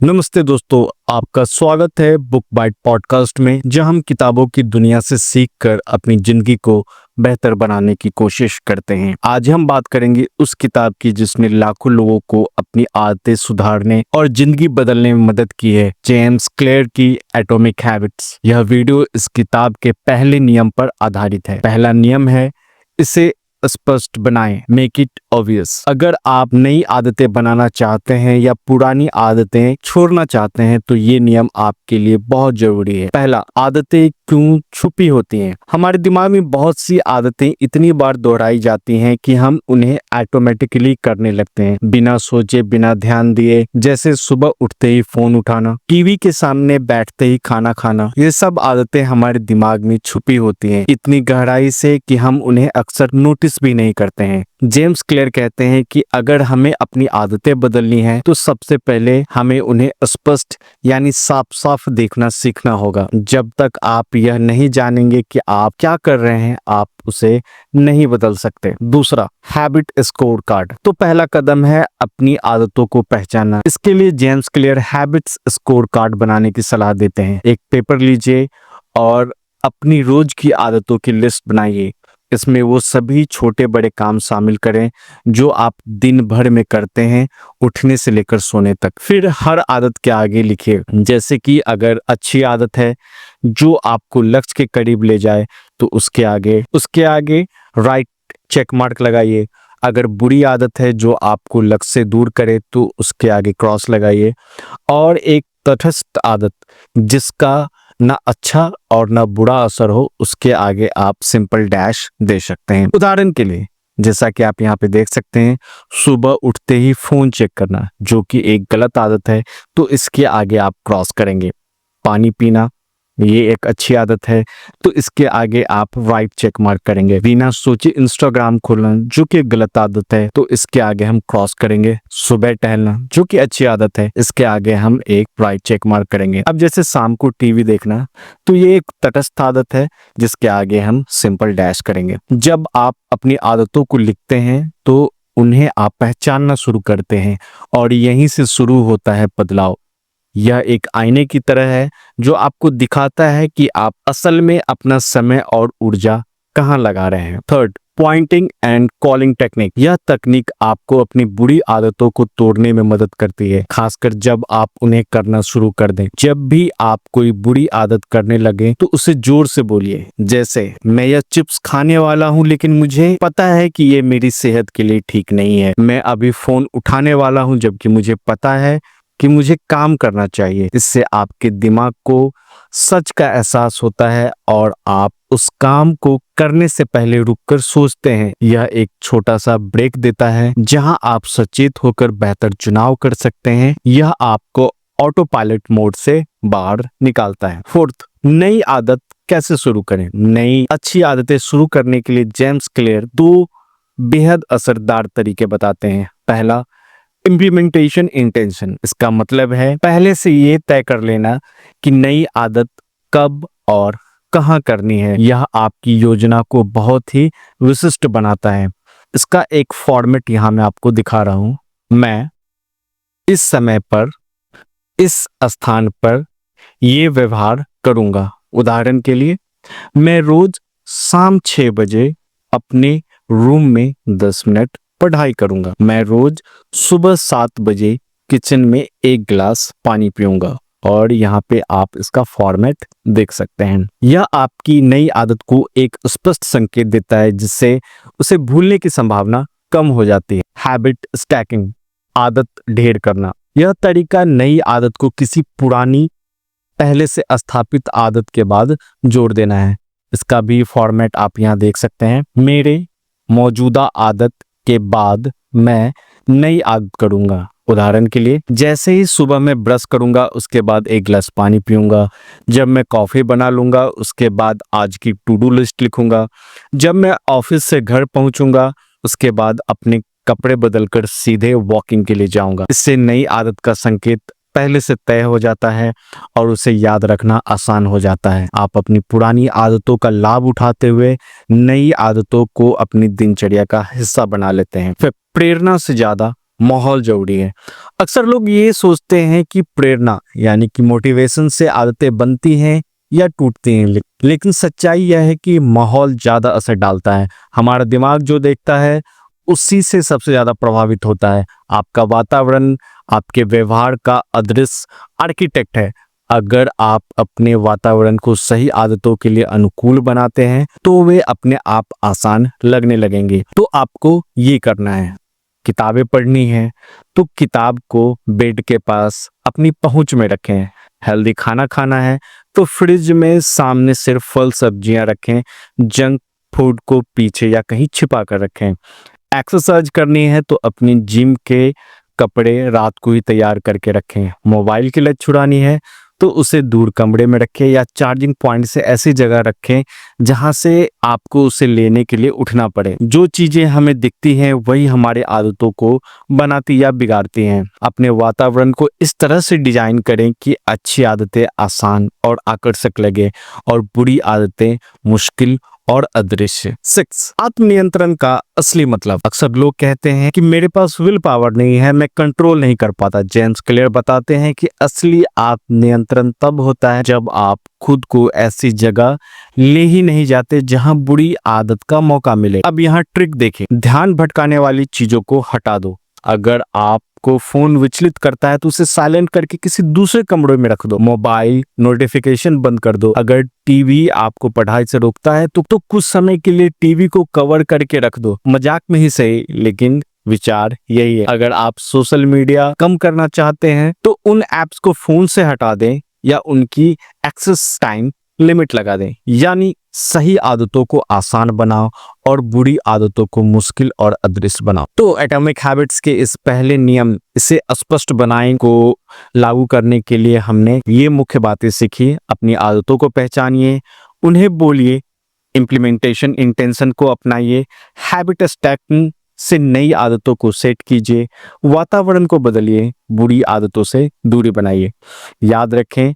नमस्ते दोस्तों, आपका स्वागत है बुक बाइट पॉडकास्ट में, जहां हम किताबों की दुनिया से सीखकर अपनी जिंदगी को बेहतर बनाने की कोशिश करते हैं। आज हम बात करेंगे उस किताब की जिसने लाखों लोगों को अपनी आदतें सुधारने और जिंदगी बदलने में मदद की है, जेम्स क्लियर की एटॉमिक हैबिट्स। यह वीडियो इस किताब के पहले नियम पर आधारित है। पहला नियम है, इसे स्पष्ट बनाएं, मेक इट ऑब्वियस। अगर आप नई आदतें बनाना चाहते हैं या पुरानी आदतें छोड़ना चाहते हैं तो ये नियम आपके लिए बहुत जरूरी है। पहला, आदतें क्यों छुपी होती हैं? हमारे दिमाग में बहुत सी आदतें इतनी बार दोहराई जाती हैं कि हम उन्हें ऑटोमेटिकली करने लगते हैं, बिना सोचे, बिना ध्यान दिए। जैसे सुबह उठते ही फोन उठाना, टीवी के सामने बैठते ही खाना खाना। ये सब आदतें हमारे दिमाग में छुपी होती हैं, इतनी गहराई से कि हम उन्हें अक्सर नोटिस भी नहीं करते हैं। जेम्स क्लियर कहते हैं कि अगर हमें अपनी आदतें बदलनी है तो सबसे पहले हमें उन्हें स्पष्ट यानी साफ साफ देखना सीखना होगा। जब तक आप यह नहीं जानेंगे कि आप क्या कर रहे हैं, आप उसे नहीं बदल सकते। दूसरा, हैबिट स्कोर कार्ड। तो पहला कदम है अपनी आदतों को पहचानना। इसके लिए James clear habits score card बनाने की सलाह देते हैं। एक पेपर लीजिए और अपनी रोज की आदतों की लिस्ट बनाइए। इसमें वो सभी छोटे बड़े काम शामिल करें जो आप दिन भर में करते हैं, उठने से लेकर सोने तक। फिर हर आदत के आगे लिखिए, जैसे कि अगर अच्छी आदत है जो आपको लक्ष्य के करीब ले जाए तो उसके आगे राइट चेक मार्क लगाइए। अगर बुरी आदत है जो आपको लक्ष्य से दूर करे तो उसके आगे क्रॉस लगाइए। और एक तटस्थ आदत जिसका ना अच्छा और ना बुरा असर हो, उसके आगे आप सिंपल डैश दे सकते हैं। उदाहरण के लिए, जैसा कि आप यहाँ पे देख सकते हैं, सुबह उठते ही फोन चेक करना जो कि एक गलत आदत है, तो इसके आगे आप क्रॉस करेंगे। पानी पीना, ये एक अच्छी आदत है, तो इसके आगे आप राइट चेक मार्क करेंगे। बिना सोचे इंस्टाग्राम खोलना जो कि गलत आदत है, तो इसके आगे हम क्रॉस करेंगे। सुबह टहलना जो कि अच्छी आदत है, इसके आगे हम एक राइट चेक मार्क करेंगे। अब जैसे शाम को टीवी देखना, तो ये एक तटस्थ आदत है जिसके आगे हम सिंपल डैश करेंगे। जब आप अपनी आदतों को लिखते हैं तो उन्हें आप पहचानना शुरू करते हैं और यहीं से शुरू होता है बदलाव। यह एक आईने की तरह है जो आपको दिखाता है कि आप असल में अपना समय और ऊर्जा कहाँ लगा रहे हैं। Third, pointing and calling technique. यह तकनीक आपको अपनी बुरी आदतों को तोड़ने में मदद करती है, खासकर जब आप उन्हें करना शुरू कर दें। जब भी आप कोई बुरी आदत करने लगे तो उसे जोर से बोलिए, जैसे मैं यह चिप्स खाने वाला हूँ लेकिन मुझे पता है कि ये मेरी सेहत के लिए ठीक नहीं है। मैं अभी फोन उठाने वाला हूँ जबकि मुझे पता है कि मुझे काम करना चाहिए। इससे आपके दिमाग को सच का एहसास होता है और आप उस काम को करने से पहले रुककर सोचते हैं। यह एक छोटा सा ब्रेक देता है जहां आप सचेत होकर बेहतर चुनाव कर सकते हैं। यह आपको ऑटो पायलट मोड से बाहर निकालता है। फोर्थ, नई आदत कैसे शुरू करें? नई अच्छी आदतें शुरू करने के लिए जेम्स क्लियर 2 बेहद असरदार तरीके बताते हैं। पहला, इम्प्लीमेंटेशन इंटेंशन। इसका मतलब है पहले से ये तय कर लेना कि नई आदत कब और कहाँ करनी है। यह आपकी योजना को बहुत ही विशिष्ट बनाता है। इसका एक फॉर्मेट यहाँ मैं आपको दिखा रहा हूँ। मैं इस समय पर इस स्थान पर ये व्यवहार करूंगा। उदाहरण के लिए, मैं रोज शाम 6 बजे अपने रूम में 10 मिनट पढ़ाई करूंगा। मैं रोज सुबह 7 बजे किचन में 1 गिलास पानी पीऊंगा। और यहाँ पे आप इसका फॉर्मेट देख सकते हैं। यह आपकी नई आदत को एक स्पष्ट संकेत देता है जिससे उसे भूलने की संभावना कम हो जाती है। हैबिट स्टैकिंग, आदत ढेर करना। यह तरीका नई आदत को किसी पुरानी पहले से स्थापित आदत के बाद जोड़ देना है। इसका भी फॉर्मेट आप यहाँ देख सकते हैं। मेरे मौजूदा आदत के बाद मैं नई आदत करूंगा। उदाहरण के लिए, जैसे ही सुबह में ब्रश करूंगा उसके बाद 1 गिलास पानी पीऊंगा। जब मैं कॉफी बना लूंगा उसके बाद आज की टू डू लिस्ट लिखूंगा। जब मैं ऑफिस से घर पहुंचूंगा उसके बाद अपने कपड़े बदलकर सीधे वॉकिंग के लिए जाऊंगा। इससे नई आदत का संकेत पहले से तय हो जाता है और उसे याद रखना आसान हो जाता है। आप अपनी पुरानी आदतों का लाभ उठाते हुए नई आदतों को अपनी दिनचर्या का हिस्सा बना लेते हैं। फिर प्रेरणा से ज्यादा माहौल जरूरी है। अक्सर लोग ये सोचते हैं कि प्रेरणा यानी कि मोटिवेशन से आदतें बनती हैं या टूटती हैं, लेकिन सच्चाई यह है कि माहौल ज्यादा असर डालता है। हमारा दिमाग जो देखता है उसी से सबसे ज्यादा प्रभावित होता है। आपका वातावरण आपके व्यवहार का अदृश्य आर्किटेक्ट है। अगर आप अपने वातावरण को सही आदतों के लिए अनुकूल बनाते हैं तो वे अपने आप आसान लगने लगेंगे। तो आपको ये करना है, किताबें पढ़नी है तो किताब को बेड के पास अपनी पहुंच में रखें। हेल्दी खाना खाना है तो फ्रिज में सामने सिर्फ फल सब्जियां रखें, जंक फूड को पीछे या कहीं छिपा कर रखें। एक्सरसाइज करनी है तो अपनी जिम के कपड़े रात को ही तैयार करके रखें। मोबाइल की लत छुड़ानी है तो उसे दूर कमरे में रखें या चार्जिंग पॉइंट से ऐसी जगह रखें जहां से आपको उसे लेने के लिए उठना पड़े। जो चीजें हमें दिखती हैं वही हमारे आदतों को बनाती या बिगाड़ती हैं। अपने वातावरण को इस तरह से डिजाइन करें कि अच्छी आदतें आसान और आकर्षक लगे और बुरी आदतें मुश्किल और अदृश्य। 6, आत्मनियंत्रण का असली मतलब। अक्सर लोग कहते हैं कि मेरे पास विल पावर नहीं है, मैं कंट्रोल नहीं कर पाता। जेम्स क्लियर बताते हैं कि असली आत्मनियंत्रण तब होता है जब आप खुद को ऐसी जगह ले ही नहीं जाते जहां बुरी आदत का मौका मिले। अब यहाँ ट्रिक देखें, ध्यान भटकाने वाली चीजों को हटा दो। अगर आपको फोन विचलित करता है तो उसे साइलेंट करके किसी दूसरे कमरे में रख दो। मोबाइल नोटिफिकेशन बंद कर दो। अगर टीवी आपको पढ़ाई से रोकता है तो कुछ समय के लिए टीवी को कवर करके रख दो। मजाक में ही सही, लेकिन विचार यही है। अगर आप सोशल मीडिया कम करना चाहते हैं तो उन ऐप्स को फोन से हटा दें या उनकी एक्सेस टाइम लिमिट लगा दें। यानी सही आदतों को आसान बनाओ और बुरी आदतों को मुश्किल और अदृश्य बनाओ। तो एटॉमिक हैबिट्स के इस पहले नियम, इसे स्पष्ट बनाएं को लागू करने के लिए हमने ये मुख्य बातें सीखी। अपनी आदतों को पहचानिए, उन्हें बोलिए, इम्प्लीमेंटेशन इंटेंशन को अपनाइए, हैबिट स्टैकिंग से नई आदतों को सेट कीजिए, वातावरण को बदलिए, बुरी आदतों से दूरी बनाइए। याद रखें,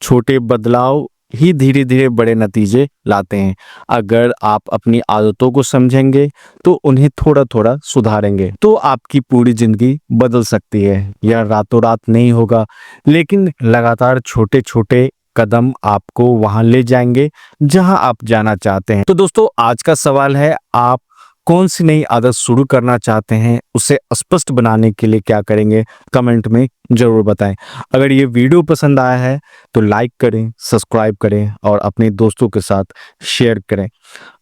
छोटे बदलाव ही धीरे धीरे बड़े नतीजे लाते हैं। अगर आप अपनी आदतों को समझेंगे तो उन्हें थोड़ा थोड़ा सुधारेंगे तो आपकी पूरी जिंदगी बदल सकती है। यह रातों रात नहीं होगा, लेकिन लगातार छोटे छोटे कदम आपको वहां ले जाएंगे जहां आप जाना चाहते हैं। तो दोस्तों, आज का सवाल है, आप कौन सी नई आदत शुरू करना चाहते हैं? उसे स्पष्ट बनाने के लिए क्या करेंगे? कमेंट में जरूर बताएं। अगर ये वीडियो पसंद आया है तो लाइक करें, सब्सक्राइब करें और अपने दोस्तों के साथ शेयर करें।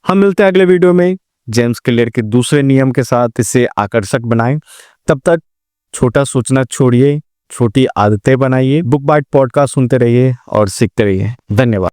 हम मिलते हैं अगले वीडियो में जेम्स क्लियर के दूसरे नियम के साथ। इसे आकर्षक बनाएं। तब तक छोटा सोचना छोड़िए, छोटी आदतें बनाइए। बुक बाइट पॉडकास्ट सुनते रहिए और सीखते रहिए। धन्यवाद।